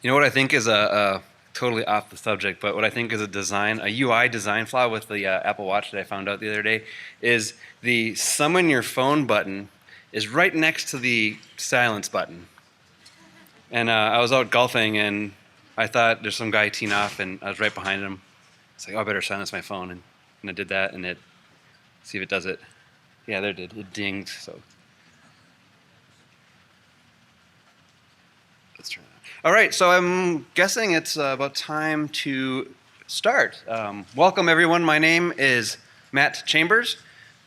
You know what I think is a totally off the subject, but what I think is a UI design flaw with the Apple Watch that I found out the other day is the summon your phone button is right next to the silence button. And I was out golfing and I thought there's some guy teeing off and I was right behind him. It's like, oh, I better silence my phone. And I did that and see if it does it. Yeah, there it did. It dinged, so. Let's turn it on. All right, so I'm guessing it's about time to start. Welcome, everyone. My name is Mett Chember's.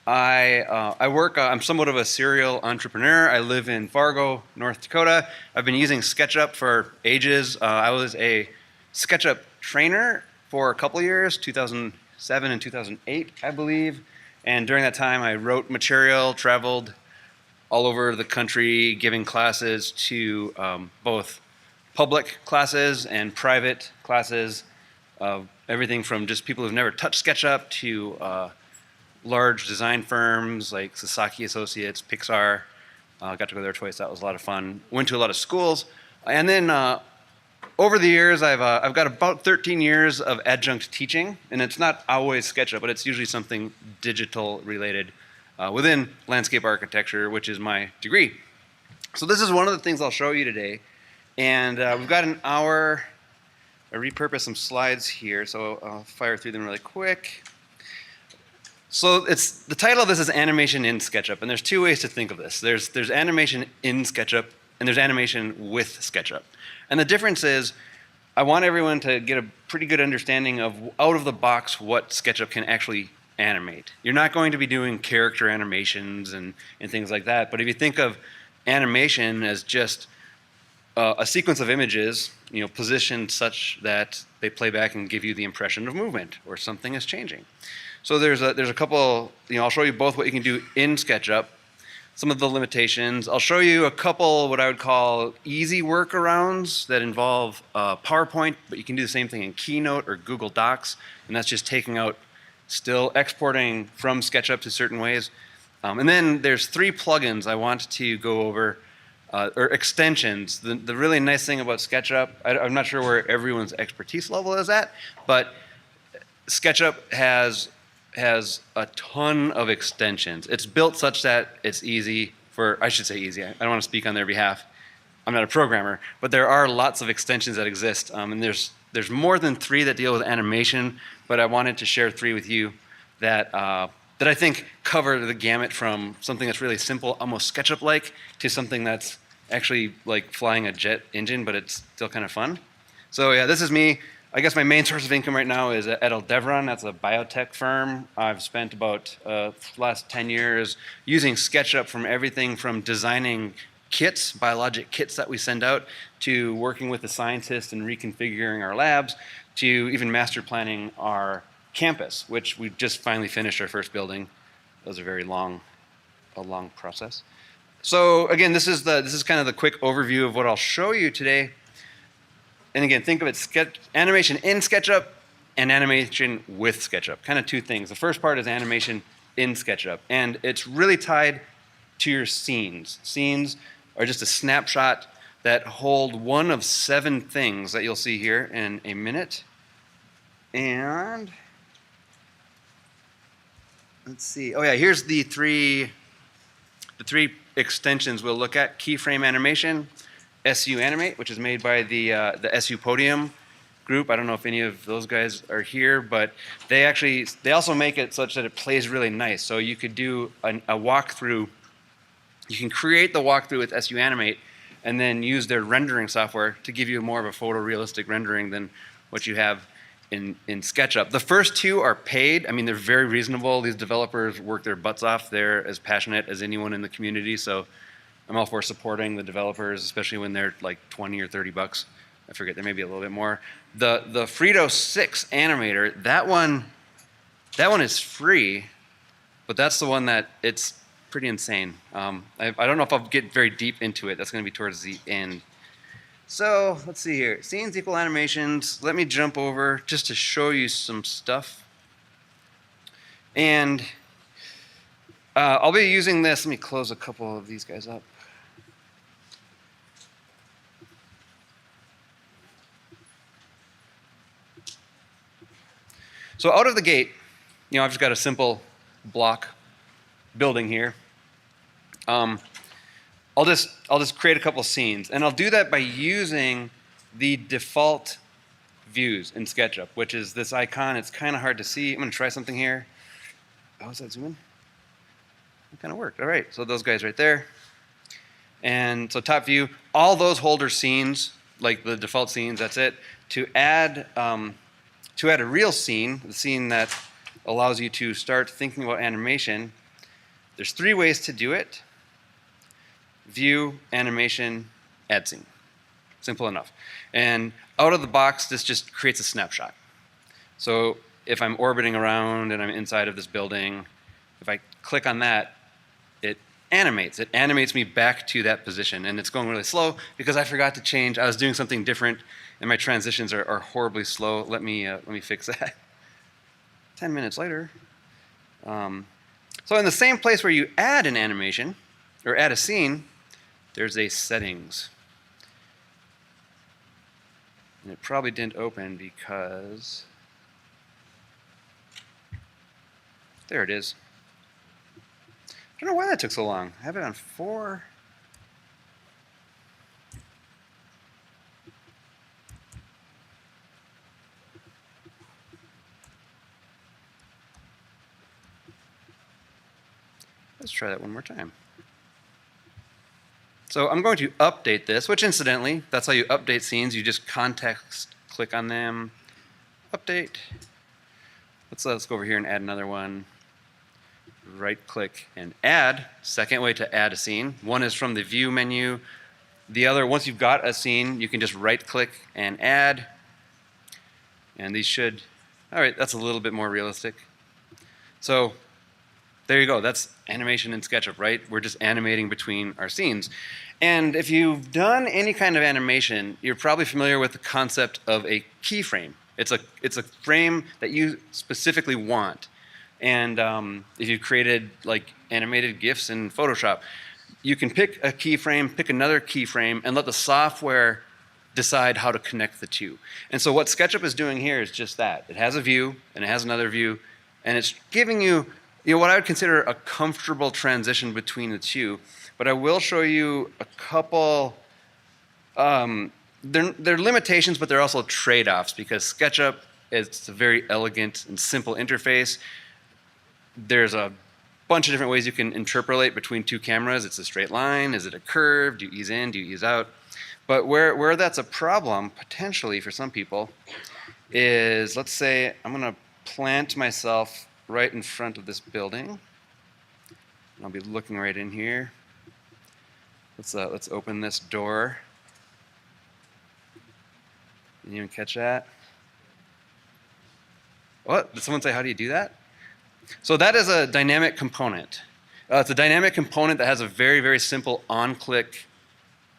I'm somewhat of a serial entrepreneur. I live in Fargo, North Dakota. I've been using SketchUp for ages. I was a SketchUp trainer for a couple years, 2007 and 2008, I believe. And during that time, I wrote material, traveled all over the country, giving classes to both public classes and private classes, everything from just people who've never touched SketchUp to large design firms like Sasaki Associates, Pixar. Got to go there twice. That was a lot of fun. Went to a lot of schools. And then over the years, I've got about 13 years of adjunct teaching. And it's not always SketchUp, but it's usually something digital related within landscape architecture, which is my degree. So this is one of the things I'll show you today. And we've got an hour. I repurposed some slides here, so I'll fire through them really quick. So the title of this is Animation in SketchUp, and there's two ways to think of this. There's animation in SketchUp, and there's animation with SketchUp. And the difference is, I want everyone to get a pretty good understanding of, out of the box, what SketchUp can actually animate. You're not going to be doing character animations and things like that, but if you think of animation as just a sequence of images, positioned such that they play back and give you the impression of movement or something is changing. So there's a couple, I'll show you both what you can do in SketchUp, some of the limitations. I'll show you a couple what I would call easy workarounds that involve PowerPoint, but you can do the same thing in Keynote or Google Docs, and that's just taking out still, exporting from SketchUp to certain ways. And then there's 3 plugins I want to go over. Or extensions. The really nice thing about SketchUp, I'm not sure where everyone's expertise level is at, but SketchUp has a ton of extensions. It's built such that it's easy I should say easy, I don't want to speak on their behalf. I'm not a programmer, but there are lots of extensions that exist, and there's more than 3 that deal with animation, but I wanted to share 3 with you that I think cover the gamut from something that's really simple, almost SketchUp-like, to something that's actually like flying a jet engine, but it's still kind of fun. So yeah, this is me. I guess my main source of income right now is at Aldevron. That's a biotech firm. I've spent about the last 10 years using SketchUp from everything from designing kits, biologic kits that we send out, to working with the scientists and reconfiguring our labs, to even master planning our campus, which we just finally finished our first building. That was a long process. So again, this is kind of the quick overview of what I'll show you today. And again, think of it, animation in SketchUp and animation with SketchUp. Kind of 2 things. The first part is animation in SketchUp, and it's really tied to your scenes. Scenes are just a snapshot that hold one of 7 things that you'll see here in a minute. And let's see. Oh yeah, here's the three extensions we'll look at: Keyframe Animation, SU Animate, which is made by the SU Podium group. I don't know if any of those guys are here, but they also make it such that it plays really nice. So you could do a walkthrough. You can create the walkthrough with SU Animate and then use their rendering software to give you more of a photorealistic rendering than what you have in SketchUp. The first 2 are paid. I mean, they're very reasonable. These developers work their butts off. They're as passionate as anyone in the community, so I'm all for supporting the developers, especially when they're like 20 or 30 bucks. I forget, there may be a little bit more. The Frito 6 animator, that one is free, but that's the one that it's pretty insane. I don't know if I'll get very deep into it. That's going to be towards the end. So let's see here. Scenes equal animations. Let me jump over just to show you some stuff. And I'll be using this. Let me close a couple of these guys up. So out of the gate, I've just got a simple block building here. I'll just create a couple scenes, and I'll do that by using the default views in SketchUp, which is this icon. It's kind of hard to see. I'm going to try something here. Oh, is that zoom in? It kind of worked. All right, so those guys right there. And so top view, all those holder scenes, like the default scenes, that's it. To add a real scene, the scene that allows you to start thinking about animation, there's 3 ways to do it. View, animation, add scene. Simple enough. And out of the box, this just creates a snapshot. So if I'm orbiting around and I'm inside of this building, if I click on that, it animates. It animates me back to that position. And it's going really slow because I forgot to change. I was doing something different, and my transitions are horribly slow. Let me fix that. 10 minutes later. So in the same place where you add an animation, or add a scene, there's a settings. And it probably didn't open because, there it is. I don't know why that took so long. I have it on 4. Let's try that one more time. So I'm going to update this, which incidentally, that's how you update scenes. You just context click on them, update. Let's go over here and add another one. Right click and add. Second way to add a scene. One is from the view menu. The other, once you've got a scene, you can just right click and add. And these should, all right, that's a little bit more realistic. So there you go. That's animation in SketchUp, right? We're just animating between our scenes. And if you've done any kind of animation, you're probably familiar with the concept of a keyframe. It's a frame that you specifically want. And if you've created like animated GIFs in Photoshop, you can pick a keyframe, pick another keyframe, and let the software decide how to connect the two. And so what SketchUp is doing here is just that. It has a view, and it has another view, and it's giving you what I would consider a comfortable transition between the two. But I will show you a couple, they're limitations, but they're also trade-offs, because SketchUp is a very elegant and simple interface. There's a bunch of different ways you can interpolate between two cameras. It's a straight line, is it a curve, do you ease in, do you ease out? But where that's a problem, potentially for some people, is, let's say I'm gonna plant myself right in front of this building. I'll be looking right in here. Let's open this door. Did you even catch that? What? Did someone say, how do you do that? So that is a dynamic component. It's a dynamic component that has a very, very simple on-click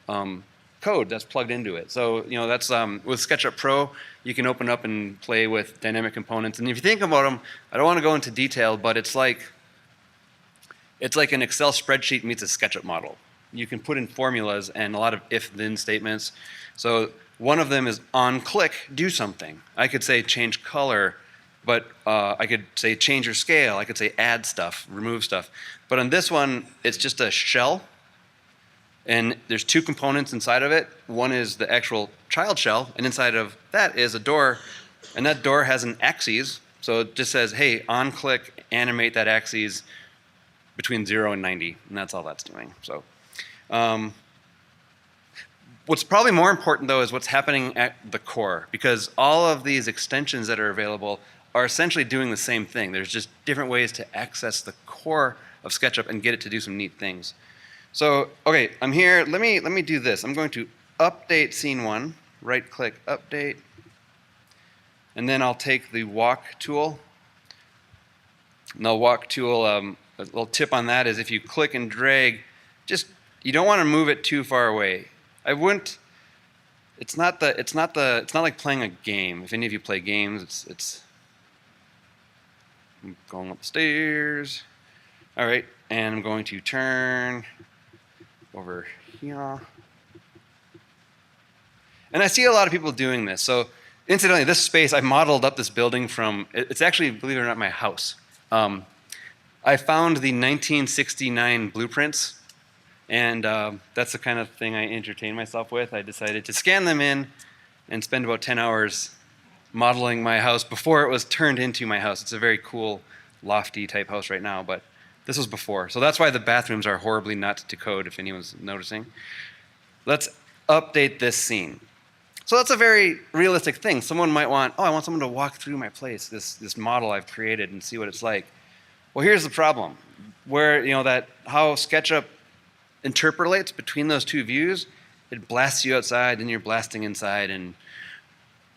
code that's plugged into it. So that's with SketchUp Pro, you can open up and play with dynamic components. And if you think about them, I don't want to go into detail, but it's like an Excel spreadsheet meets a SketchUp model. You can put in formulas and a lot of if-then statements. So one of them is on-click, do something. I could say change color, but I could say change your scale. I could say add stuff, remove stuff. But on this one, it's just a shell. And there's two components inside of it. One is the actual child shell, and inside of that is a door. And that door has an axis. So it just says, hey, on-click, animate that axis between 0 and 90. And that's all that's doing. So what's probably more important, though, is what's happening at the core. Because all of these extensions that are available are essentially doing the same thing. There's just different ways to access the core of SketchUp and get it to do some neat things. So, okay, I'm here. Let me do this. I'm going to update scene 1. Right-click, update. And then I'll take the walk tool. And the walk tool, a little tip on that is if you click and drag, you don't want to move it too far away. I wouldn't. It's not like playing a game. If any of you play games, it's I'm going up the stairs. All right, and I'm going to turn over here. And I see a lot of people doing this. So Incidentally, this space, I modeled up this building from, it's actually, believe it or not, my house. I found the 1969 blueprints, and that's the kind of thing I entertain myself with. I decided to scan them in and spend about 10 hours modeling my house before it was turned into my house. It's a very cool, lofty type house right now, but this was before. So that's why the bathrooms are horribly not to code, if anyone's noticing. Let's update this scene. So that's a very realistic thing. Someone might want, oh, I want someone to walk through my place, this model I've created, and see what it's like. Well, here's the problem. Where, how SketchUp interpolates between those two views, it blasts you outside, and you're blasting inside. And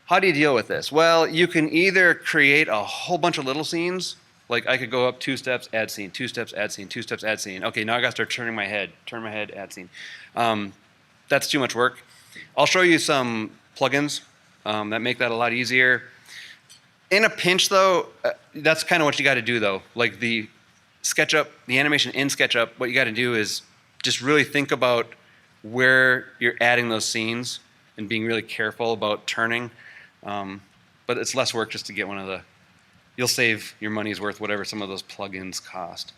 how do you deal with this? Well, you can either create a whole bunch of little scenes. Like I could go up 2 steps, add scene, 2 steps, add scene, 2 steps, add scene. Okay, now I gotta start turn my head, add scene. That's too much work. I'll show you some plugins that make that a lot easier. In a pinch though, that's kind of what you gotta do though. Like the SketchUp, the animation in SketchUp, what you gotta do is just really think about where you're adding those scenes and being really careful about turning. But it's less work just to get one of the, you'll save your money's worth, whatever some of those plugins cost.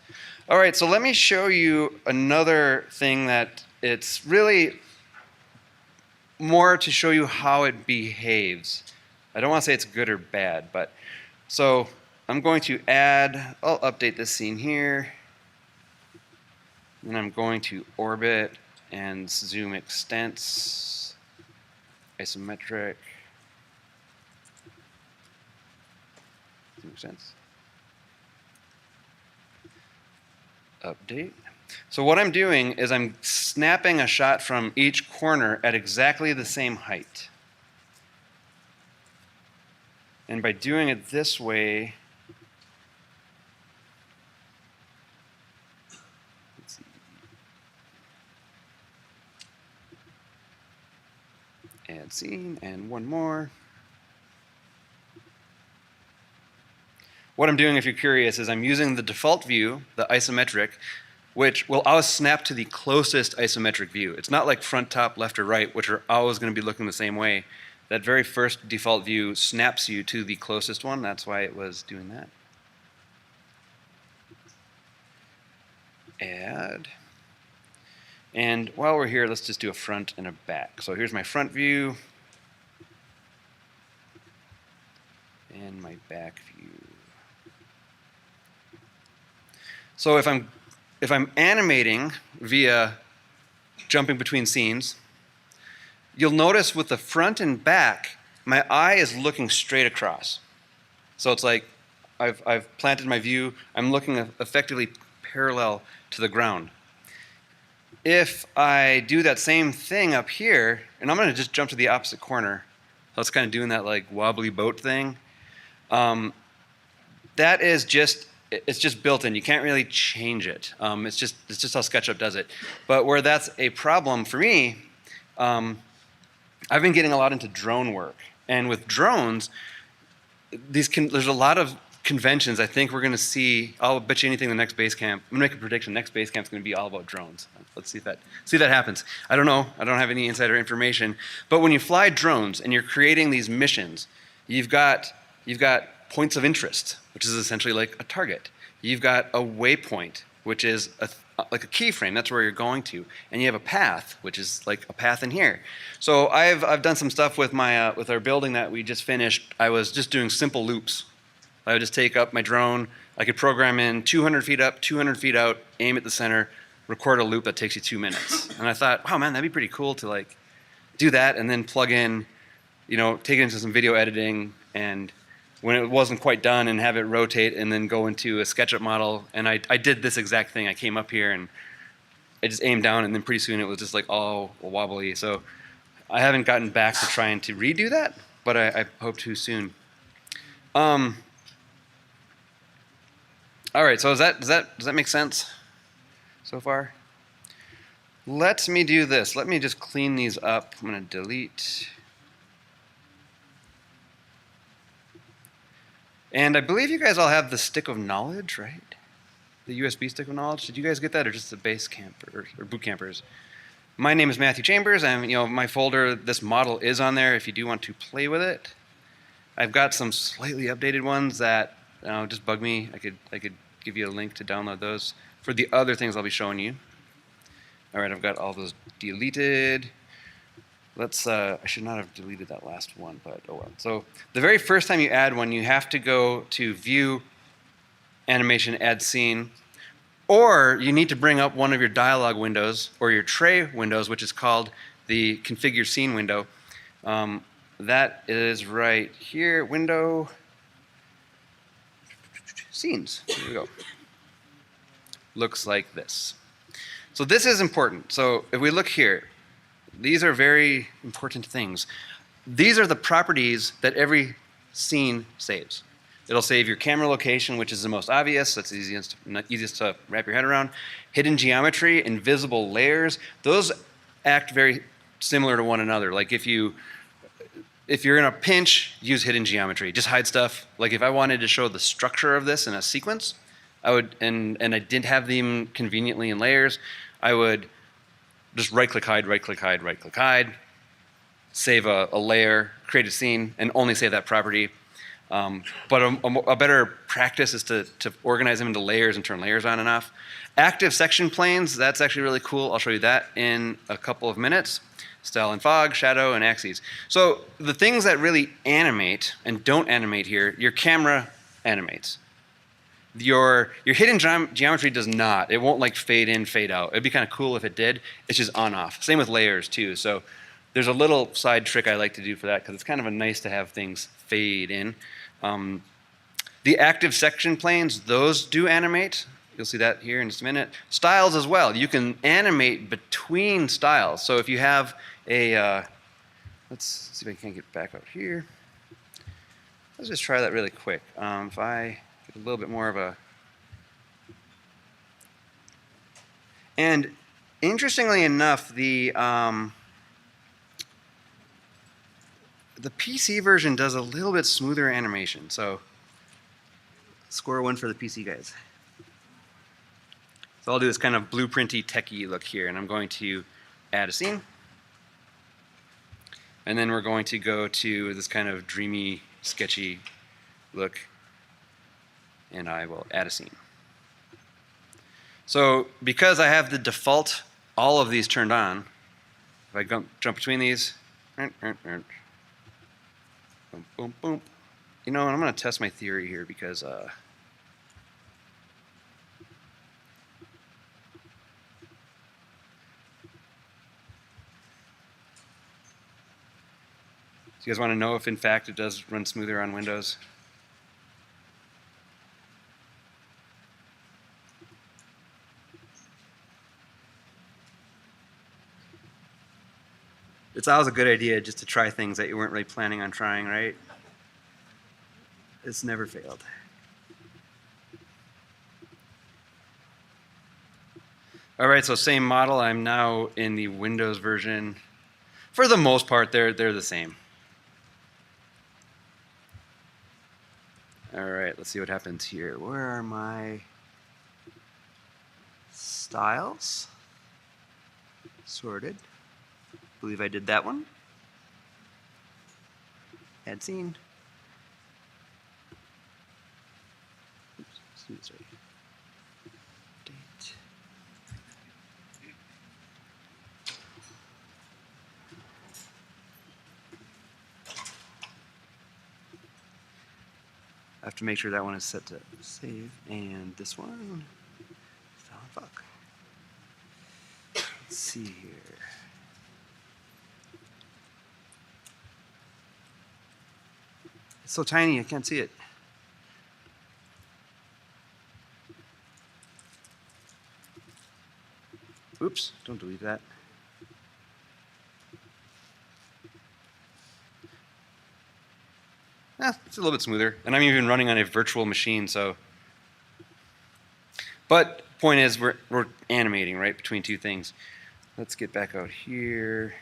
All right, so let me show you another thing that it's really more to show you how it behaves. I don't want to say it's good or bad, but so I'm going to add, I'll update this scene here. And I'm going to orbit and zoom extents, isometric. Makes sense. Update. So what I'm doing is I'm snapping a shot from each corner at exactly the same height. And by doing it this way, let's see. Add scene and one more. What I'm doing, if you're curious, is I'm using the default view, the isometric, which will always snap to the closest isometric view. It's not like front, top, left, or right, which are always going to be looking the same way. That very first default view snaps you to the closest one. That's why it was doing that. Add. And while we're here, let's just do a front and a back. So here's my front view and my back view. So if I'm animating via jumping between scenes, you'll notice with the front and back, my eye is looking straight across. So it's like I've planted my view, I'm looking effectively parallel to the ground. If I do that same thing up here, and I'm going to just jump to the opposite corner, so it's kind of doing that like wobbly boat thing. That is just, it's just built in. You can't really change it. It's just how SketchUp does it. But where that's a problem for me, I've been getting a lot into drone work. And with drones, there's a lot of conventions. I think we're going to see, I'll bet you anything the next base camp, I'm going to make a prediction, next base camp is going to be all about drones. Let's see if that happens. I don't know. I don't have any insider information. But when you fly drones and you're creating these missions, you've got points of interest, which is essentially like a target. You've got a waypoint, which is like a keyframe. That's where you're going to. And you have a path, which is like a path in here. So I've done some stuff with my with our building that we just finished. I was just doing simple loops. I would just take up my drone. I could program in 200 feet up, 200 feet out, aim at the center, record a loop that takes you 2 minutes. And I thought, wow, man, that'd be pretty cool to like do that and then plug in, take it into some video editing, and when it wasn't quite done, and have it rotate and then go into a SketchUp model. And I did this exact thing. I came up here and I just aimed down, and then pretty soon it was just like all wobbly. So I haven't gotten back to trying to redo that, but I hope to soon. All right, so does that make sense so far? Let me do this. Let me just clean these up. I'm going to delete. And I believe you guys all have the stick of knowledge, right? The USB stick of knowledge. Did you guys get that, or just the base camp or boot campers? My name is Mett Chember's, and my folder, this model is on there if you do want to play with it. I've got some slightly updated ones that just bug me. I could give you a link to download those for the other things I'll be showing you. All right, I've got all those deleted. Let's, I should not have deleted that last one, but oh well. So the very first time you add one, you have to go to View, Animation, Add Scene, or you need to bring up one of your dialog windows or your tray windows, which is called the Configure Scene window. That is right here, Window, Scenes. Here we go. Looks like this. So this is important. So if we look here, these are very important things. These are the properties that every scene saves. It'll save your camera location, which is the most obvious. That's the easiest to wrap your head around. Hidden geometry, invisible layers. Those act very similar to one another. Like if you're in a pinch, use hidden geometry. Just hide stuff. Like if I wanted to show the structure of this in a sequence, I would, and I didn't have them conveniently in layers, I would just right-click hide, right-click hide, right-click hide, save a layer, create a scene, and only save that property. But a better practice is to organize them into layers and turn layers on and off. Active section planes, that's actually really cool. I'll show you that in a couple of minutes. Style and fog, shadow, and axes. So the things that really animate and don't animate here, your camera animates. Your hidden geometry does not. It won't like fade in, fade out. It'd be kind of cool if it did. It's just on off. Same with layers too. So there's a little side trick I like to do for that because it's kind of a nice to have things fade in. The active section planes, those do animate. You'll see that here in just a minute. Styles as well. You can animate between styles. So if you have a, let's see if I can get back out here. Let's just try that really quick. If I get a little bit more of a, and interestingly enough, the PC version does a little bit smoother animation. So score one for the PC guys. So I'll do this kind of blueprinty, techie look here, and I'm going to add a scene. And then we're going to go to this kind of dreamy, sketchy look, and I will add a scene. So because I have the default, all of these turned on, if I jump between these, boom, boom, boom. You know, and I'm going to test my theory here because so you guys want to know if, in fact, it does run smoother on Windows? It's always a good idea just to try things that you weren't really planning on trying, right? It's never failed. All right, so same model. I'm now in the Windows version. For the most part, they're the same. All right, let's see what happens here. Where are my styles? Sorted. I believe I did that one. Add scene. Oops, sorry. Date. I have to make sure that one is set to save, and this one, fuck. Let's see here. It's so tiny, I can't see it. Oops, don't delete that. It's a little bit smoother, and I'm even running on a virtual machine, so. But point is, we're animating right between two things. Let's get back out here.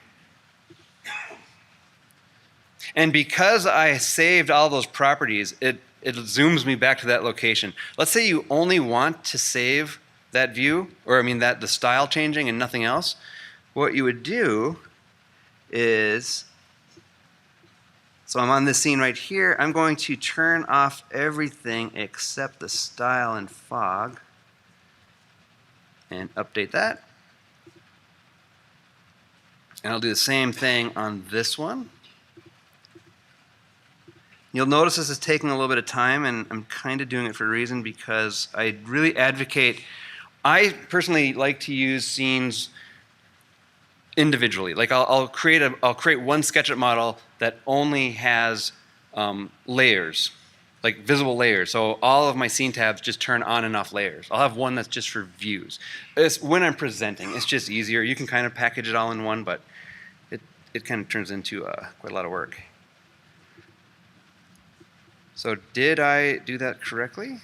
And because I saved all those properties, it zooms me back to that location. Let's say you only want to save that view, or I mean the style changing and nothing else. What you would do is So I'm on this scene right here. I'm going to turn off everything except the style and fog and update that. And I'll do the same thing on this one. You'll notice this is taking a little bit of time, and I'm kind of doing it for a reason because I really advocate. I personally like to use scenes individually. Like I'll create one SketchUp model that only has layers, like visible layers. So all of my scene tabs just turn on and off layers. I'll have one that's just for views. It's when I'm presenting, it's just easier. You can kind of package it all in one, but it kind of turns into quite a lot of work. So did I do that correctly?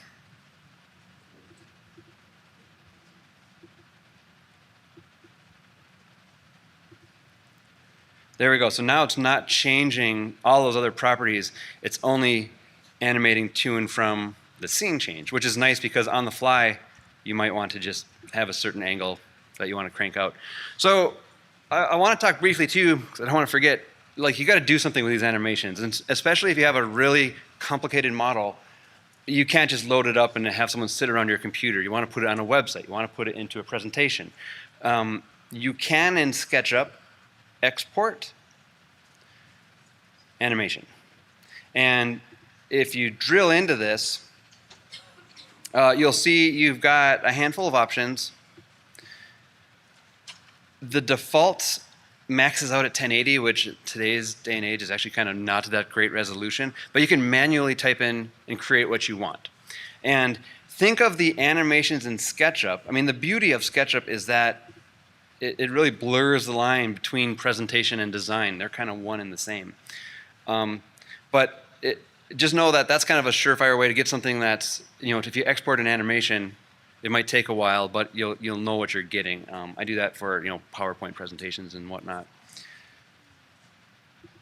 There we go. So now it's not changing all those other properties. It's only animating to and from the scene change, which is nice because on the fly, you might want to just have a certain angle that you want to crank out. So I want to talk briefly too, because I don't want to forget, like you got to do something with these animations, and especially if you have a really complicated model, you can't just load it up and have someone sit around your computer. You want to put it on a website. You want to put it into a presentation. You can in SketchUp export animation. And if you drill into this, you'll see you've got a handful of options. The default maxes out at 1080, which today's day and age is actually kind of not that great resolution, but you can manually type in and create what you want. And think of the animations in SketchUp. I mean, the beauty of SketchUp is that it really blurs the line between presentation and design. They're kind of one and the same. But just know that that's kind of a surefire way to get something that's, if you export an animation, it might take a while, but you'll know what you're getting. I do that for PowerPoint presentations and whatnot.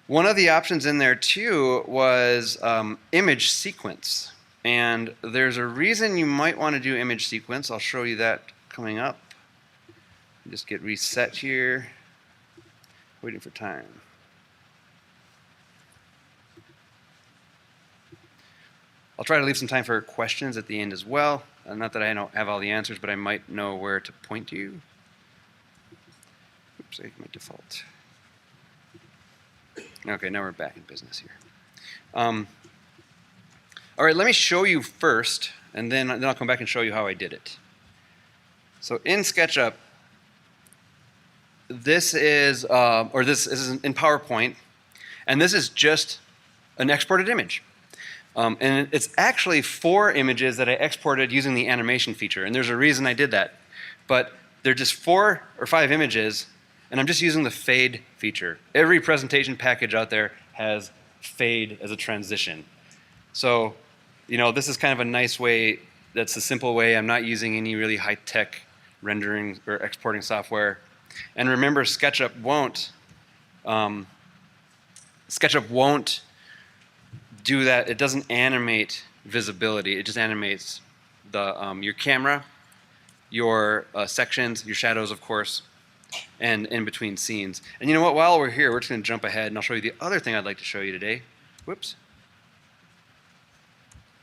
One of the options in there too was image sequence, and there's a reason you might want to do image sequence. I'll show you that coming up. Just get reset here. Waiting for time. I'll try to leave some time for questions at the end as well. Not that I don't have all the answers, but I might know where to point you. Oops, I hit my default. Okay, now we're back in business here. All right, let me show you first, and then I'll come back and show you how I did it. So in SketchUp, this is in PowerPoint, and this is just an exported image. And it's actually 4 images that I exported using the animation feature, and there's a reason I did that. But they're just 4 or 5 images, and I'm just using the fade feature. Every presentation package out there has fade as a transition. So, this is kind of a nice way, that's a simple way. I'm not using any really high-tech rendering or exporting software. And remember, SketchUp won't do that. It doesn't animate visibility. It just animates the your camera, your sections, your shadows, of course, and in between scenes. And you know what? While we're here, we're just going to jump ahead, and I'll show you the other thing I'd like to show you today. Whoops.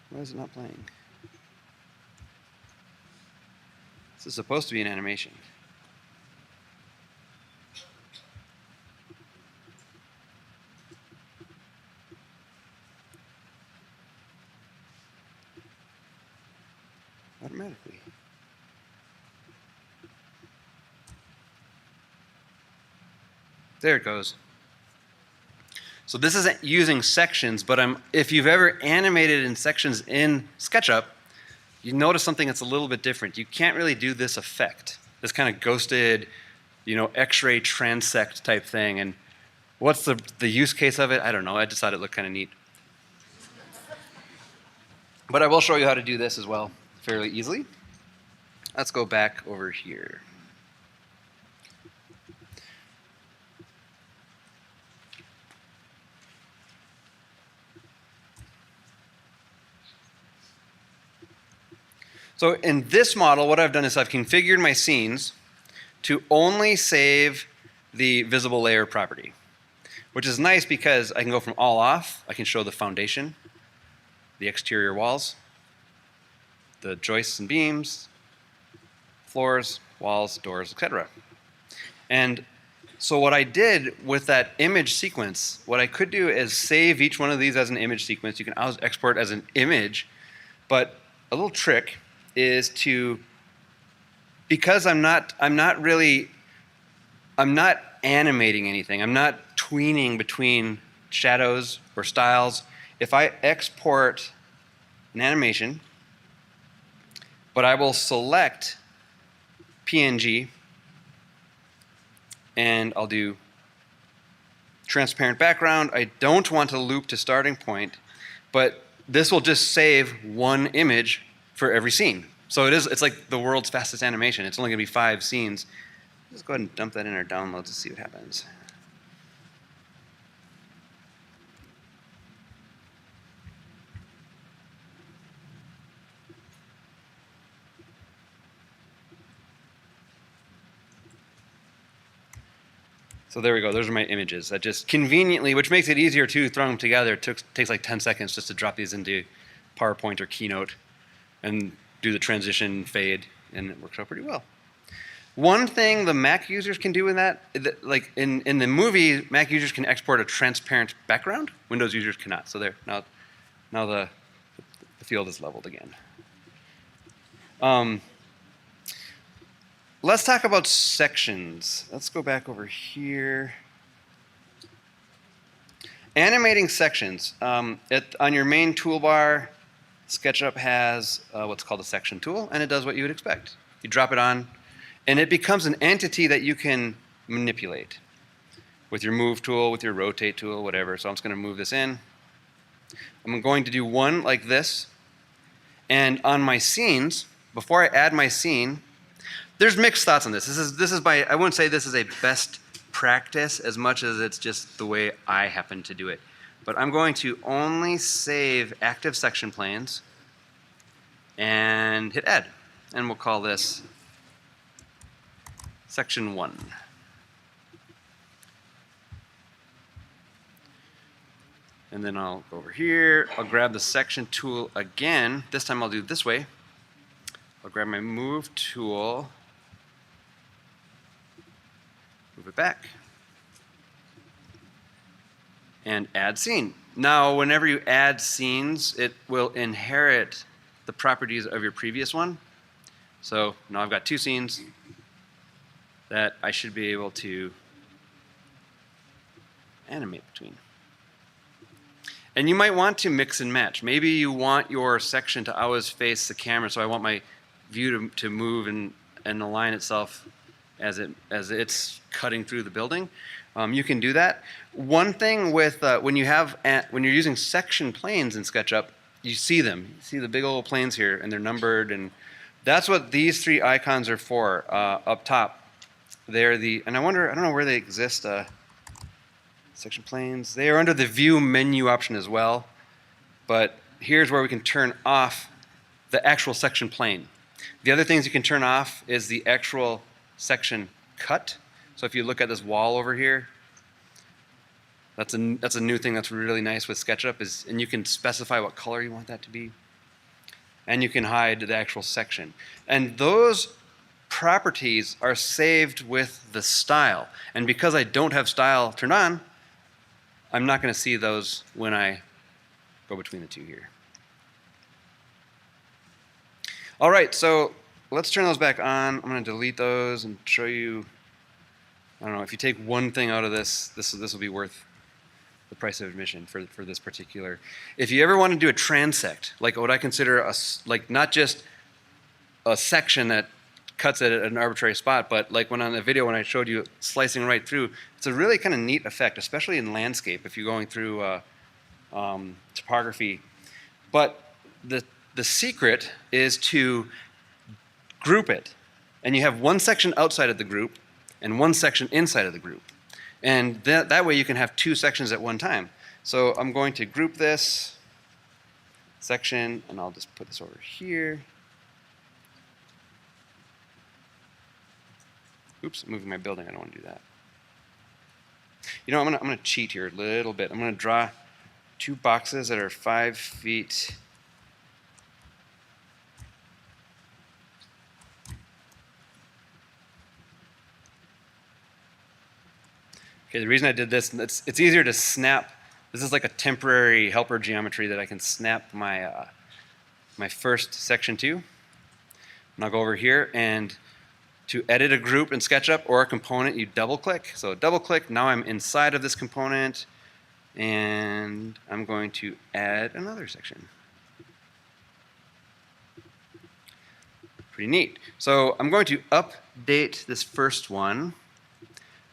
Why is it not playing? This is supposed to be an animation. Automatically. There it goes. So this isn't using sections, but if you've ever animated in sections in SketchUp, you notice something that's a little bit different. You can't really do this effect, this kind of ghosted, X-ray transect type thing. And what's the use case of it? I don't know. I just thought it looked kind of neat. But I will show you how to do this as well, fairly easily. Let's go back over here. So in this model, what I've done is I've configured my scenes to only save the visible layer property. which is nice because I can go from all off. I can show the foundation, the exterior walls, the joists and beams, floors, walls, doors, etc. And so what I did with that image sequence, what I could do is save each one of these as an image sequence. You can always export as an image, but a little trick is to, because I'm not animating anything, I'm not tweening between shadows or styles. If I export an animation, but I will select PNG, and I'll do transparent background. I don't want to loop to starting point, but this will just save one image for every scene. So it's like the world's fastest animation. It's only going to be 5 scenes. Let's go ahead and dump that in our downloads to see what happens. So there we go. Those are my images. That just conveniently, which makes it easier to throw them together. It takes like 10 seconds just to drop these into PowerPoint or Keynote and do the transition fade, and it works out pretty well. One thing the Mac users can do in that, like in the movie, Mac users can export a transparent background. Windows users cannot. So there, now the field is leveled again. Let's talk about sections. Let's go back over here. Animating sections. On your main toolbar, SketchUp has what's called a section tool, and it does what you would expect. You drop it on, and it becomes an entity that you can manipulate with your move tool, with your rotate tool, whatever. So I'm just going to move this in. I'm going to do one like this. And on my scenes, before I add my scene, there's mixed thoughts on this. This is I wouldn't say this is a best practice as much as it's just the way I happen to do it. But I'm going to only save active section planes and hit add. And we'll call this section 1. And then I'll go over here. I'll grab the section tool again. This time I'll do it this way. I'll grab my move tool, move it back, and add scene. Now, whenever you add scenes, it will inherit the properties of your previous one. So now I've got 2 scenes that I should be able to animate between. And you might want to mix and match. Maybe you want your section to always face the camera, so I want my view to move and align itself as it's cutting through the building. You can do that. One thing with when you're using section planes in SketchUp, you see them. You see the big old planes here, and they're numbered, and that's what these 3 icons are for. Up top, they're and I don't know where they exist. Section planes. They are under the View menu option as well, but here's where we can turn off the actual section plane. The other things you can turn off is the actual section cut. So if you look at this wall over here, that's a new thing that's really nice with SketchUp, and you can specify what color you want that to be, and you can hide the actual section. And those properties are saved with the style. And because I don't have style turned on, I'm not going to see those when I go between the 2 here. All right, so let's turn those back on. I'm going to delete those and show you, I don't know, if you take one thing out of this will be worth the price of admission for this particular. If you ever want to do a transect, like what I consider like not just a section that cuts it at an arbitrary spot, but like when on the video when I showed you slicing right through, it's a really kind of neat effect, especially in landscape if you're going through topography. But the secret is to group it, and you have one section outside of the group and one section inside of the group, and that way you can have 2 sections at one time. So I'm going to group this section, and I'll just put this over here. Oops, I'm moving my building. I don't want to do that. You know, I'm gonna cheat here a little bit. I'm gonna draw 2 boxes that are 5 feet. Okay, the reason I did this, it's easier to snap. This is like a temporary helper geometry that I can snap my my first section to. And I'll go over here, and to edit a group in SketchUp or a component, you double click. So double click, now I'm inside of this component, and I'm going to add another section. Pretty neat. So I'm going to update this first one.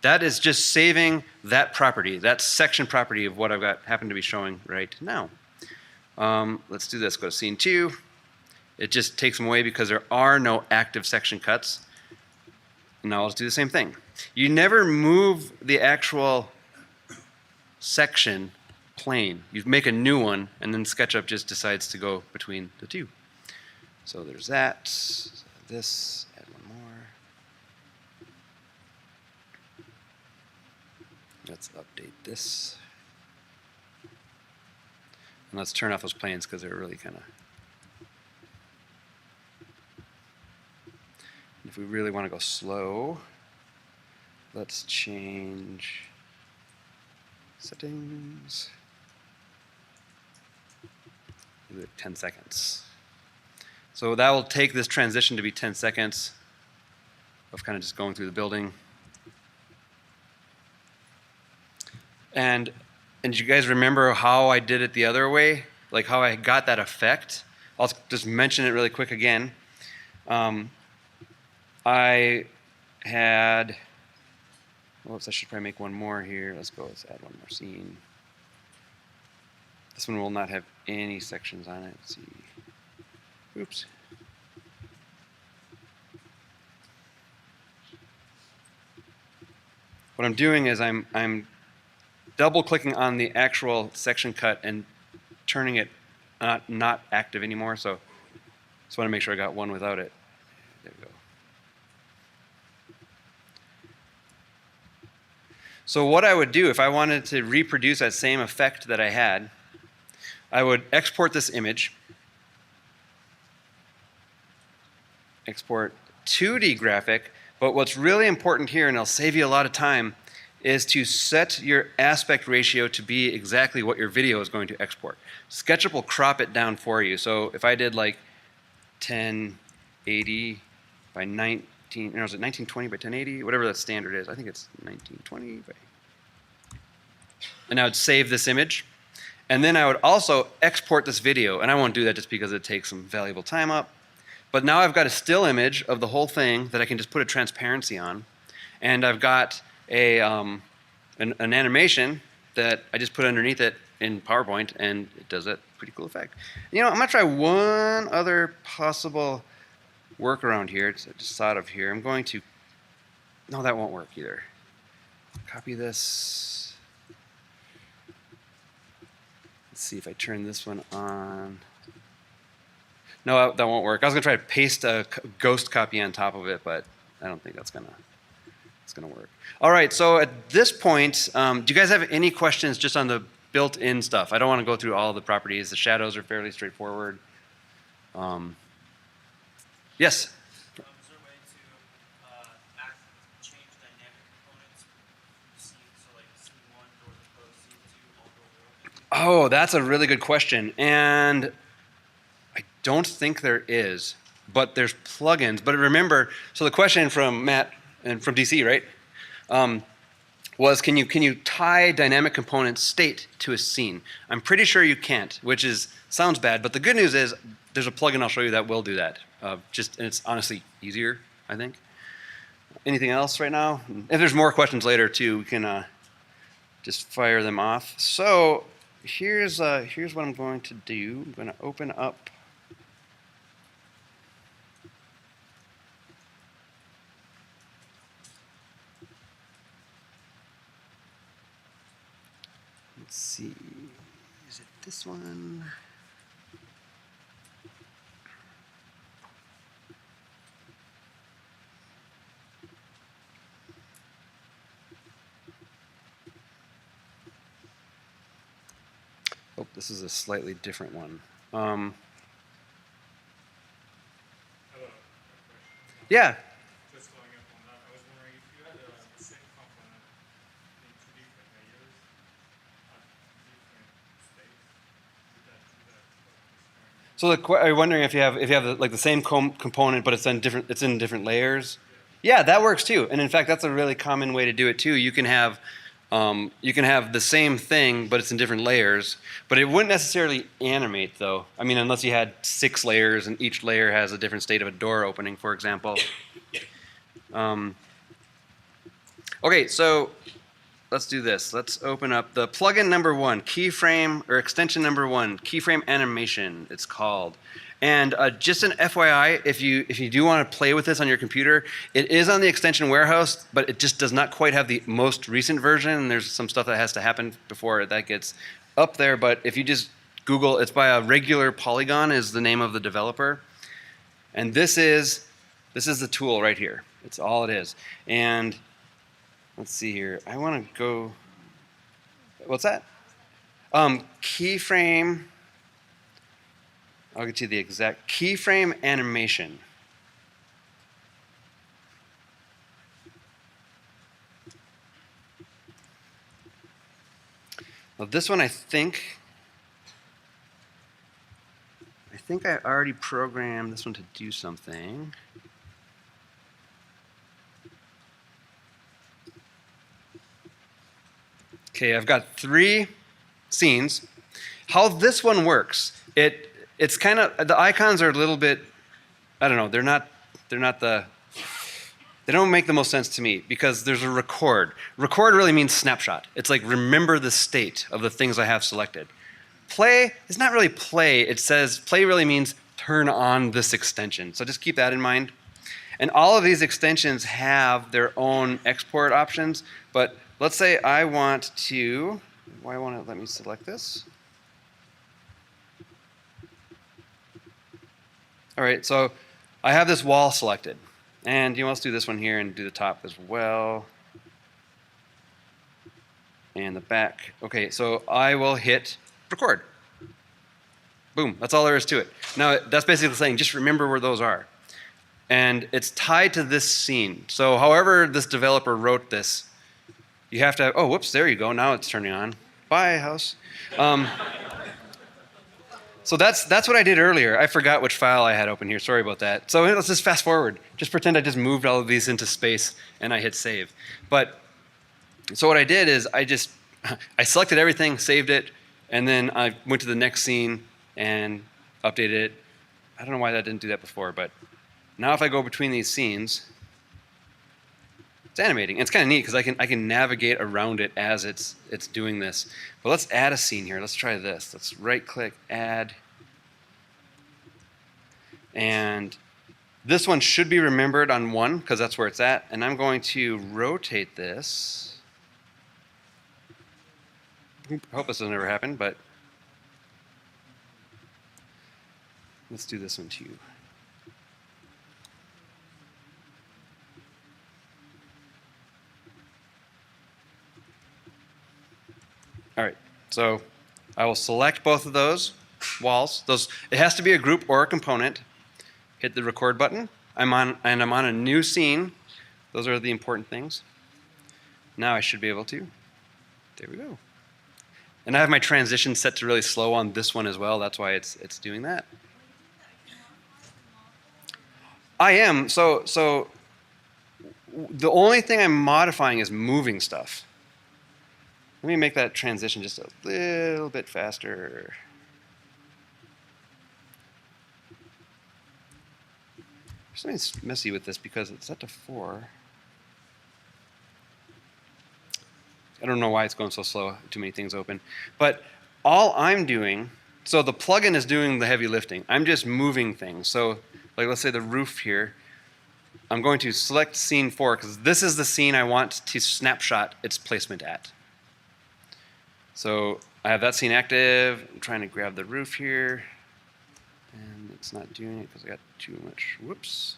That is just saving that property, that section property of what I've got happen to be showing right now. Let's do this. Go to scene 2. It just takes them away because there are no active section cuts. Now let's do the same thing. You never move the actual section plane. You make a new one, and then SketchUp just decides to go between the two. So there's that. This. Add one more. Let's update this. And let's turn off those planes because they're really kind of... If we really want to go slow, let's change settings. Do it 10 seconds. So that will take this transition to be 10 seconds of kind of just going through the building. And you guys remember how I did it the other way? Like how I got that effect? I'll just mention it really quick again. I had, whoops, I should probably make one more here. Let's add one more scene. This one will not have any sections on it. Let's see. Oops. What I'm doing is I'm double clicking on the actual section cut and turning it not active anymore. So just want to make sure I got one without it. There we go. So what I would do if I wanted to reproduce that same effect that I had, I would export this image, export 2D graphic, but what's really important here, and it'll save you a lot of time, is to set your aspect ratio to be exactly what your video is going to export. SketchUp will crop it down for you. So if I did like 1080 by 19, or is it 1920 by 1080? Whatever that standard is. I think it's 1920 by... And I would save this image. And then I would also export this video. And I won't do that just because it takes some valuable time up. But now I've got a still image of the whole thing that I can just put a transparency on. And I've got an animation that I just put underneath it in PowerPoint, and it does that pretty cool effect. You know, I'm going to try one other possible workaround here. It's just out of here. I'm going to... No, that won't work either. Copy this. Let's see if I turn this one on. No, that won't work. I was going to try to paste a ghost copy on top of it, but I don't think that's going to work. All right, so at this point, do you guys have any questions just on the built-in stuff? I don't want to go through all the properties. The shadows are fairly straightforward. Yes? Is there a way to change dynamic components from scene, so like scene 1 door to close, scene 2 all door open? Oh, that's a really good question. And I don't think there is, but there's plugins. But remember, so the question from Matt and from DC, right? Was can you tie dynamic component state to a scene? I'm pretty sure you can't, which sounds bad, but the good news is there's a plugin I'll show you that will do that. And it's honestly easier, I think. Anything else right now? If there's more questions later too, we can just fire them off. So here's what I'm going to do. I'm going to open up. Let's see, is it this one? This is a slightly different one. Yeah. Just following up on that, I was wondering if you had the same component in two different layers at different states, would that do that? So are you wondering if you have like the same component, but it's in different layers? Yeah, that works too. And in fact, that's a really common way to do it too. You can have the same thing, but it's in different layers. But it wouldn't necessarily animate, though. I mean, unless you had 6 layers, and each layer has a different state of a door opening, for example. Okay, so let's do this. Let's open up the plugin number 1, keyframe, or extension number 1, Keyframe Animation, it's called. And just an FYI, if you do want to play with this on your computer, it is on the extension warehouse, but it just does not quite have the most recent version. And there's some stuff that has to happen before that gets up there. But if you just Google, it's by a regular Polygon is the name of the developer. And this is the tool right here. It's all it is. And let's see here. I want to go. What's that? Keyframe. I'll get you the exact Keyframe Animation. Well, this one I think I already programmed this one to do something. Okay, I've got 3 scenes. How this one works, it's kind of, the icons are a little bit, I don't know, they don't make the most sense to me because there's a record. Record really means snapshot. It's like remember the state of the things I have selected. Play is not really play. It says play really means turn on this extension. So just keep that in mind. And all of these extensions have their own export options, but let's say I want to, why won't it let me select this? All right, so I have this wall selected. And let's do this one here and do the top as well. And the back. Okay, so I will hit record. Boom, that's all there is to it. Now, that's basically saying just remember where those are. And it's tied to this scene. So however this developer wrote this, you have to, oh, whoops, there you go. Now it's turning on. Bye, house. So that's what I did earlier. I forgot which file I had open here. Sorry about that. So let's just fast forward. Just pretend I just moved all of these into space and I hit save. But so what I did is I selected everything, saved it, and then I went to the next scene and updated it. I don't know why that didn't do that before, but now if I go between these scenes, it's animating. And it's kind of neat because I can navigate around it as it's doing this. But let's add a scene here. Let's try this. Let's right-click, add. And this one should be remembered on 1 because that's where it's at. And I'm going to rotate this. I hope this doesn't ever happen, but let's do this one too. All right, so I will select both of those walls. It has to be a group or a component. Hit the record button. I'm on a new scene. Those are the important things. Now I should be able to. There we go. And I have my transition set to really slow on this one as well. That's why it's doing that. I am. So the only thing I'm modifying is moving stuff. Let me make that transition just a little bit faster. Something's messy with this because it's set to 4. I don't know why it's going so slow, too many things open. But all I'm doing, so the plugin is doing the heavy lifting. I'm just moving things. So like let's say the roof here, I'm going to select scene 4 because this is the scene I want to snapshot its placement at. So I have that scene active. I'm trying to grab the roof here. And it's not doing it because I got too much. Whoops.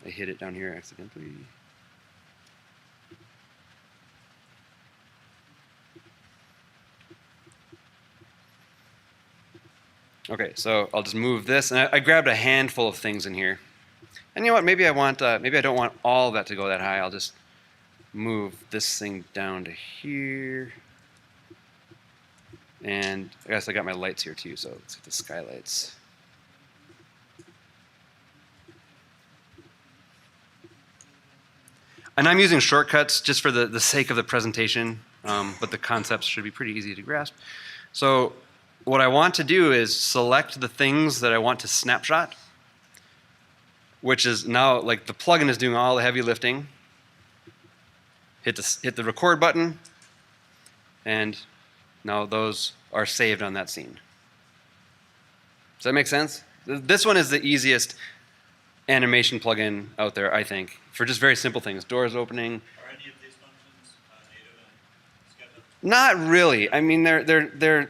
I hit it down here accidentally. Okay, so I'll just move this, and I grabbed a handful of things in here. And you know what? Maybe maybe I don't want all of that to go that high. I'll just move this thing down to here. And I guess I got my lights here too, so let's get the skylights. And I'm using shortcuts just for the sake of the presentation, but the concepts should be pretty easy to grasp. So what I want to do is select the things that I want to snapshot, which is now, like, the plugin is doing all the heavy lifting. Hit the record button, and now those are saved on that scene. Does that make sense? This one is the easiest animation plugin out there, I think, for just very simple things. Doors opening. Are any of these functions native in SketchUp? Not really. I mean, they're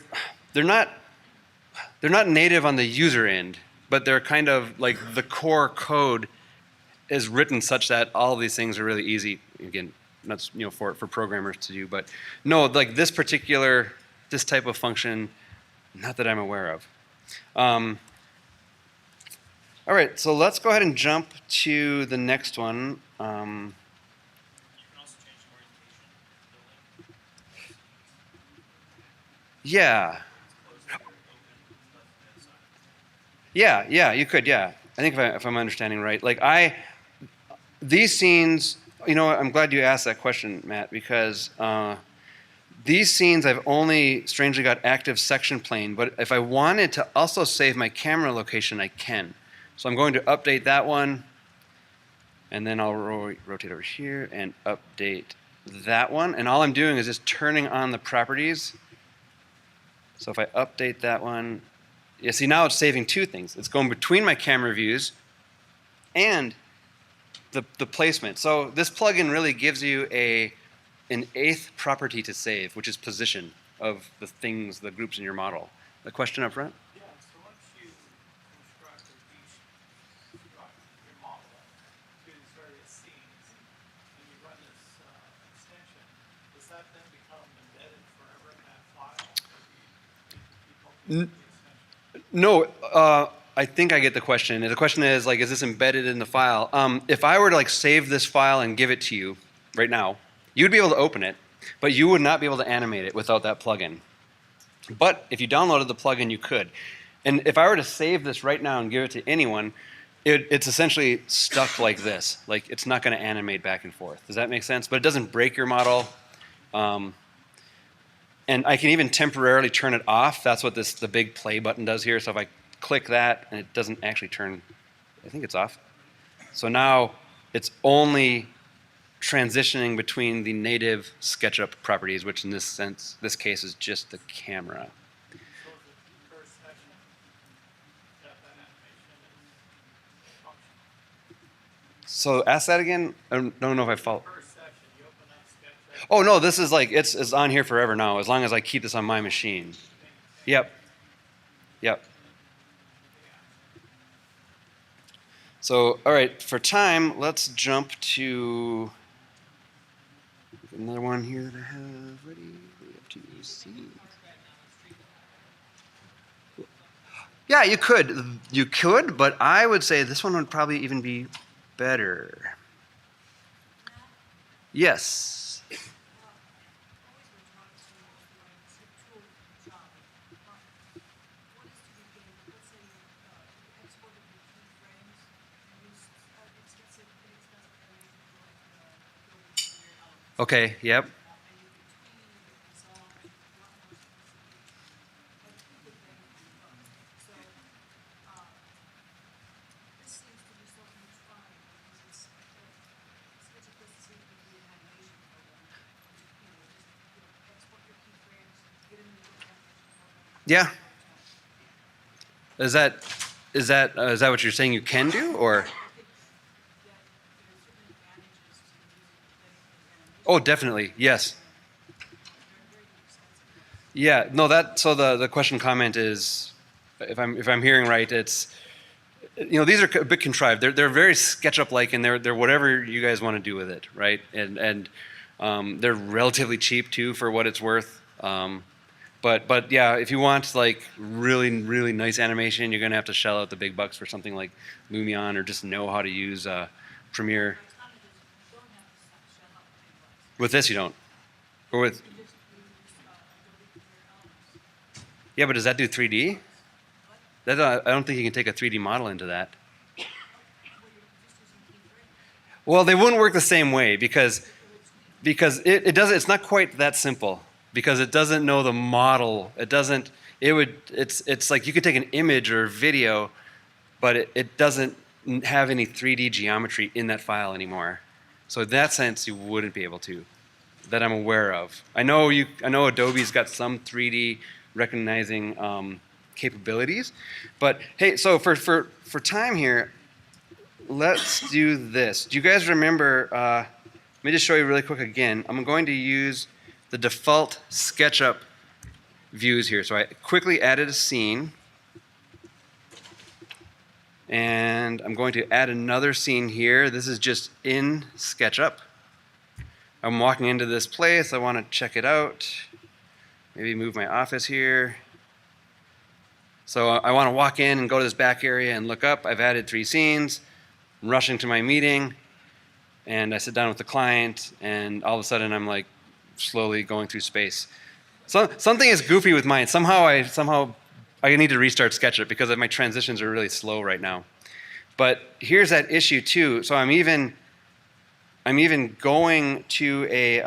not native on the user end, but they're kind of like the core code is written such that all of these things are really easy. Again, that's, you know, for programmers to do, but no, like this type of function, not that I'm aware of. All right, so let's go ahead and jump to the next one. You can also change the orientation of the building. Yeah. Close here, open, left, and side. Yeah, you could, yeah. I think if I'm understanding right, like these scenes, you know what, I'm glad you asked that question, Matt, because these scenes I've only strangely got active section plane, but if I wanted to also save my camera location, I can. So I'm going to update that one, and then I'll rotate over here and update that one, and all I'm doing is just turning on the properties. So if I update that one, you see now it's saving two things. It's going between my camera views and the placement. So this plugin really gives you an eighth property to save, which is position of the things, the groups in your model. The question up front? Yeah, so once you construct or deconstruct your model to these various scenes, and you run this extension, does that then become embedded forever in that file? Or do you multi-the extension? No, I think I get the question. The question is, like, is this embedded in the file? If I were to, like, save this file and give it to you right now, you'd be able to open it, but you would not be able to animate it without that plugin. But if you downloaded the plugin, you could. And if I were to save this right now and give it to anyone, it's essentially stuck like this. Like, it's not going to animate back and forth. Does that make sense? But it doesn't break your model. And I can even temporarily turn it off. That's what the big play button does here. So if I click that and it doesn't actually turn, I think it's off. So now it's only transitioning between the native SketchUp properties, which in this case is just the camera. So the first section, that animation is functional. So ask that again. I don't know if I follow. First section, you open up SketchUp. Oh no, this is like it's on here forever now, as long as I keep this on my machine. Yep. So all right, for time, let's jump to another one here that I have ready. We have to see. Yeah, you could, but I would say this one would probably even be better. Yes. Okay, yep. Yeah. Is that what you're saying you can do, or? Oh, definitely. Yes. Yeah. No. So the question comment is, if I'm hearing right, it's these are a bit contrived. They're very SketchUp-like, and they're whatever you guys want to do with it, right? And they're relatively cheap too for what it's worth. But yeah, if you want like really nice animation, you're gonna have to shell out the big bucks for something like Lumion, or just know how to use Premiere. With this, you don't. Or with. Yeah, but does that do 3D? I don't think you can take a 3D model into that. Well, they wouldn't work the same way because it doesn't. It's not quite that simple because it doesn't know the model. It doesn't. It's like you could take an image or video, but it doesn't have any 3D geometry in that file anymore. So in that sense, you wouldn't be able to, that I'm aware of. I know Adobe's got some 3D recognizing capabilities, but hey, so for time here, let's do this. Do you guys remember? Let me just show you really quick again. I'm going to use the default SketchUp views here. So I quickly added a scene. And I'm going to add another scene here. This is just in SketchUp. I'm walking into this place. I want to check it out. Maybe move my office here. So I want to walk in and go to this back area and look up. I've added 3 scenes. I'm rushing to my meeting. And I sit down with the client. And all of a sudden, I'm like slowly going through space. So something is goofy with mine. Somehow I need to restart SketchUp because my transitions are really slow right now. But here's that issue too. So I'm even going to a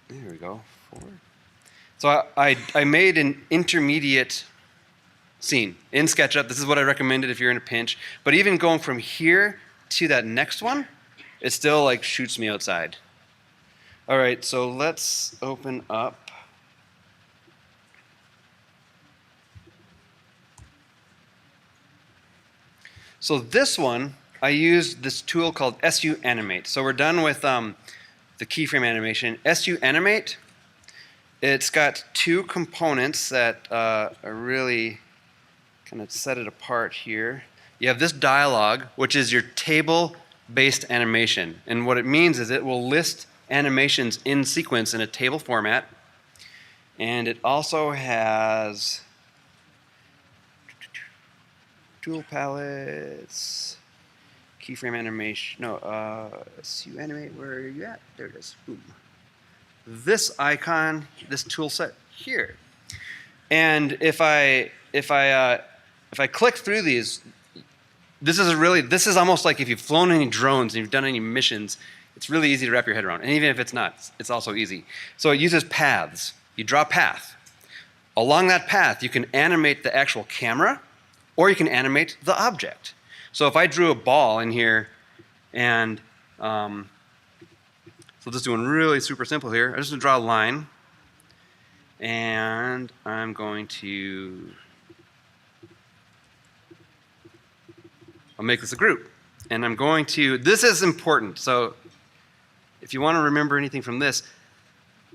there we go, forward. So I made an intermediate scene in SketchUp. This is what I recommended if you're in a pinch. But even going from here to that next one, it still like shoots me outside. All right, so let's open up. So this one, I used this tool called SU Animate. So we're done with the keyframe animation. SU Animate, it's got 2 components that are really kind of set it apart here. You have this dialog, which is your table-based animation. And what it means is it will list animations in sequence in a table format. And it also has tool palettes, keyframe animation, SU Animate, where are you at? There it is, boom. This icon, this tool set here. And if I click through these, this is almost like if you've flown any drones and you've done any missions, it's really easy to wrap your head around. And even if it's not, it's also easy. So it uses paths. You draw a path. Along that path, you can animate the actual camera, or you can animate the object. So if I drew a ball in here, and so just doing really super simple here, I just draw a line, and I'm going to, I'll make this a group. And I'm going to, this is important. So if you want to remember anything from this,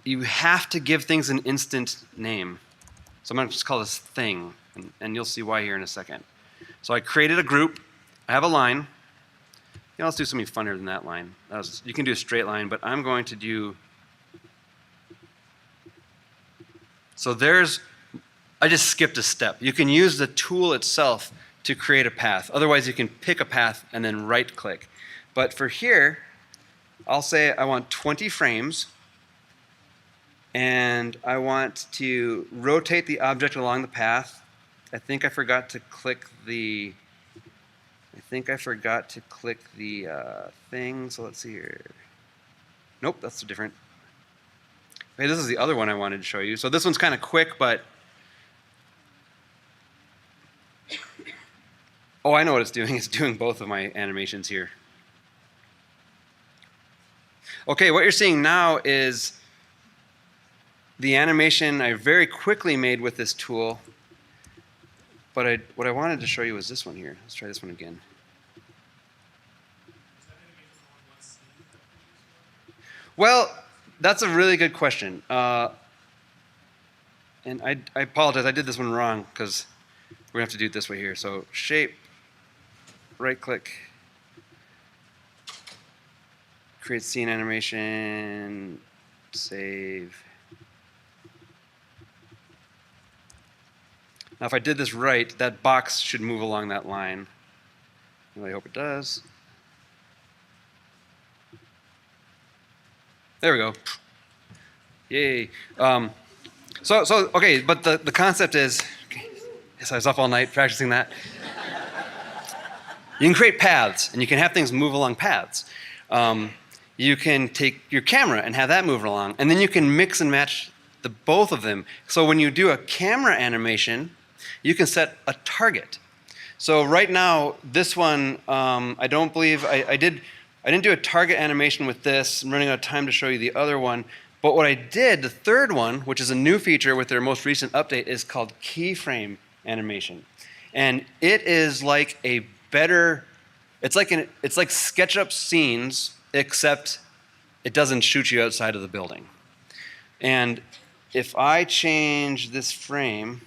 you have to give things an instant name. So I'm going to just call this thing, and you'll see why here in a second. So I created a group. I have a line. Let's do something funnier than that line. You can do a straight line, but I'm going to do, so I just skipped a step. You can use the tool itself to create a path. Otherwise, you can pick a path and then right-click. But for here, I'll say I want 20 frames, and I want to rotate the object along the path. I think I forgot to click the thing, so let's see here. Nope, that's different. Hey, this is the other one I wanted to show you. So this one's kind of quick, but oh, I know what it's doing. It's doing both of my animations here. Okay, what you're seeing now is the animation I very quickly made with this tool. But what I wanted to show you was this one here. Let's try this one again. Well, that's a really good question. And I apologize, I did this one wrong because we're gonna have to do it this way here. So shape, right click, create scene animation, save. Now if I did this right, that box should move along that line. I really hope it does. There we go. Yay. Okay, but the concept is, yes, I was up all night practicing that. You can create paths, and you can have things move along paths. You can take your camera and have that move along, and then you can mix and match both of them. So when you do a camera animation, you can set a target. So right now, this one, I don't believe I didn't do a target animation with this. I'm running out of time to show you the other one. But what I did, the third one, which is a new feature with their most recent update, is called Keyframe Animation. And it is like a better, it's like SketchUp scenes, except it doesn't shoot you outside of the building. And if I change this frame,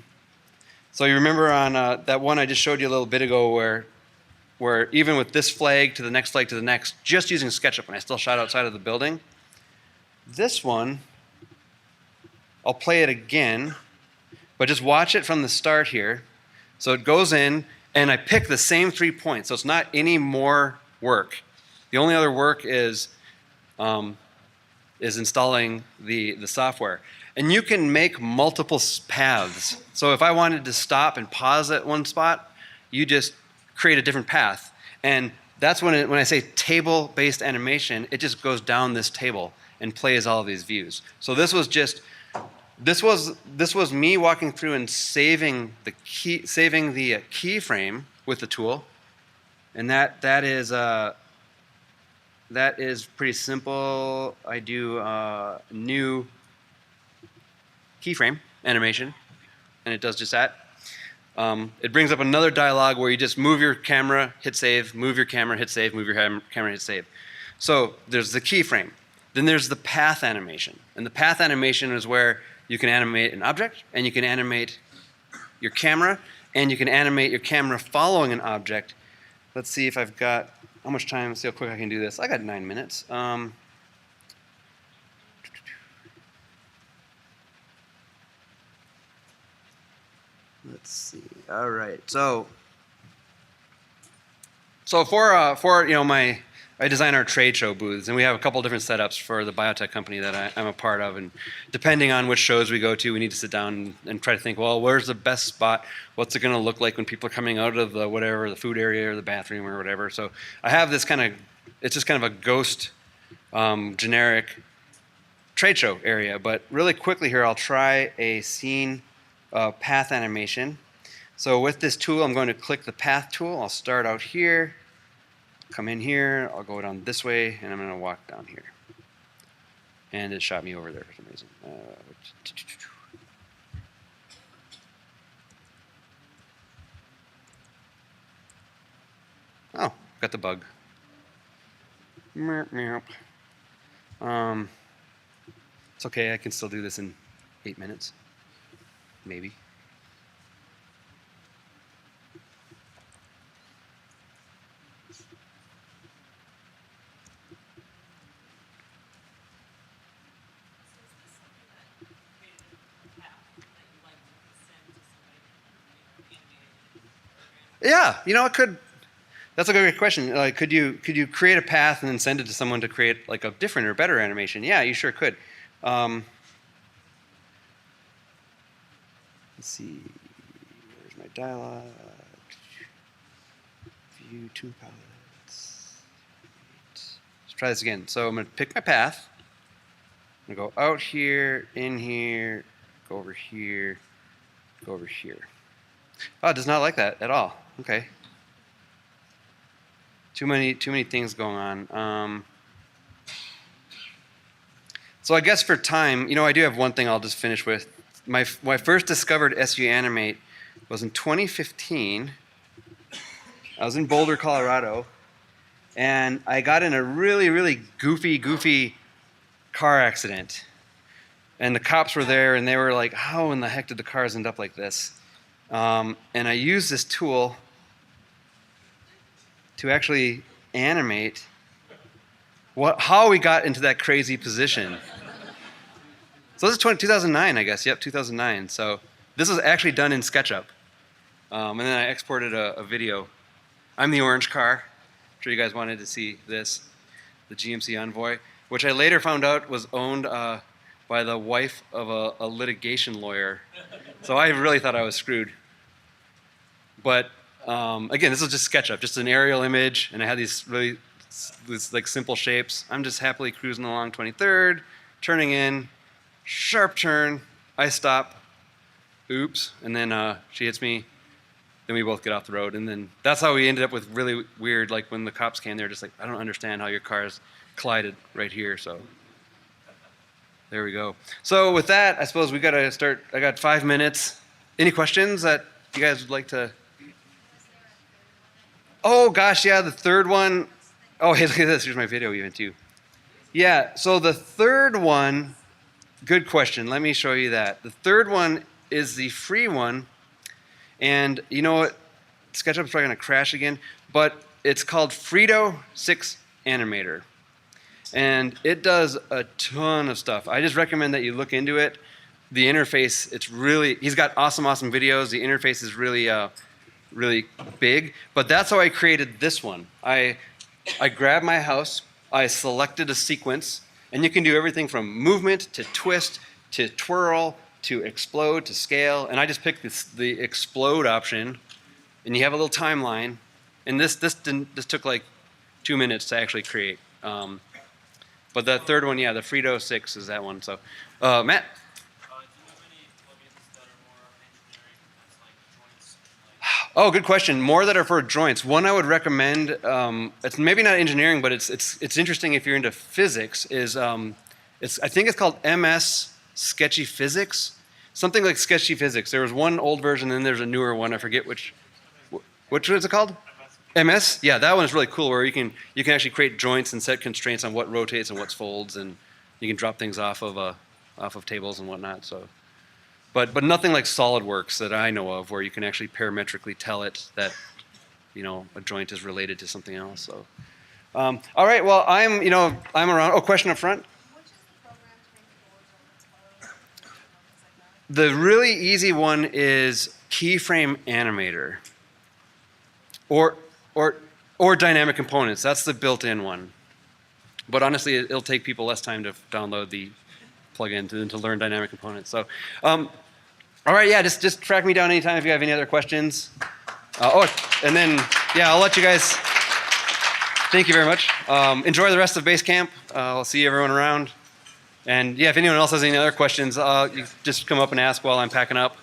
so you remember on that one I just showed you a little bit ago where even with this flag to the next flag to the next, just using SketchUp, and I still shot outside of the building, this one, I'll play it again, but just watch it from the start here. So it goes in, and I pick the same 3 points, so it's not any more work. The only other work is installing the software. And you can make multiple paths. So if I wanted to stop and pause at one spot, you just create a different path. And that's when I say table-based animation, it just goes down this table and plays all of these views. So this was me walking through and saving the keyframe with the tool, and that is pretty simple. I do new keyframe animation, and it does just that. It brings up another dialog where you just move your camera, hit save, move your camera, hit save, move your camera, hit save. So there's the keyframe. Then there's the path animation. And the path animation is where you can animate an object, and you can animate your camera, and you can animate your camera following an object. Let's see if I've got, how much time, let's see how quick I can do this. I got 9 minutes. Let's see. All right. So for you know I design our trade show booths, and we have a couple different setups for the biotech company that I'm a part of. And depending on which shows we go to, we need to sit down and try to think, well, where's the best spot? What's it going to look like when people are coming out of the whatever, the food area or the bathroom or whatever? So I have this it's just kind of a ghost generic trade show area. But really quickly here, I'll try a scene path animation. So with this tool, I'm going to click the path tool. I'll start out here, come in here, I'll go down this way, and I'm going to walk down here. And it shot me over there for some reason. Oh, got the bug. It's okay, I can still do this in 8 minutes. Maybe. Yeah, you know, it could. That's a great question. Like, could you create a path and then send it to someone to create like a different or better animation? Yeah, you sure could. Let's see. Where's my dialog? View two palettes. Let's try this again. So I'm going to pick my path. I'm going to go out here, in here, go over here, go over here. Oh, it does not like that at all. Okay. Too many things going on. So I guess for time, you know, I do have one thing I'll just finish with. When I first discovered SU Animate was in 2015. I was in Boulder, Colorado, and I got in a really, really goofy car accident. and the cops were there, and they were like, how in the heck did the cars end up like this? And I used this tool to actually animate how we got into that crazy position. So this is 2009, I guess. Yep, 2009. So this was actually done in SketchUp. And then I exported a video. I'm the orange car. I'm sure you guys wanted to see this, the GMC Envoy, which I later found out was owned by the wife of a litigation lawyer. So I really thought I was screwed. But again, this was just SketchUp, just an aerial image, and I had these like simple shapes. I'm just happily cruising along 23rd, turning in, sharp turn, I stop, oops, and then she hits me. Then we both get off the road, and then that's how we ended up with really weird, like when the cops came, they're just like, I don't understand how your cars collided right here, so there we go. So with that, I suppose we gotta start. I got 5 minutes. Any questions that you guys would like to? Oh gosh, yeah, the third one. Oh, hey, look at this. Here's my video even too. Yeah, so the third one, good question. Let me show you that. The third one is the free one. And you know what? SketchUp's probably going to crash again, but it's called Frito 6 Animator. And it does a ton of stuff. I just recommend that you look into it. The interface, it's really, he's got awesome videos. The interface is really, really big. But that's how I created this one. I grabbed my house, I selected a sequence, and you can do everything from movement to twist to twirl to explode to scale, and I just picked the explode option, and you have a little timeline, and this took like 2 minutes to actually create. But the third one, yeah, the Frito 6 is that one. So, Matt. Do you have any plugins that are more engineering, that's like joints? Oh, good question. More that are for joints. One I would recommend. It's maybe not engineering, but it's interesting if you're into physics. I think it's called MS Sketchy Physics, something like Sketchy Physics. There was one old version, and then there's a newer one. I forget which is it called? MS. Yeah, that one is really cool, where you can actually create joints and set constraints on what rotates and what folds, and you can drop things off of tables and whatnot. So, but nothing like SolidWorks that I know of, where you can actually parametrically tell it that a joint is related to something else. So, all right. Well, I'm around. Oh, question up front. The really easy one is Keyframe Animator, or Dynamic Components. That's the built-in one. But honestly, it'll take people less time to download the plugin than to learn Dynamic Components. So, all right, yeah, just track me down anytime if you have any other questions. And then yeah, I'll let you guys. Thank you very much. Enjoy the rest of base camp. I'll see everyone around. And yeah, if anyone else has any other questions, you just come up and ask while I'm packing up.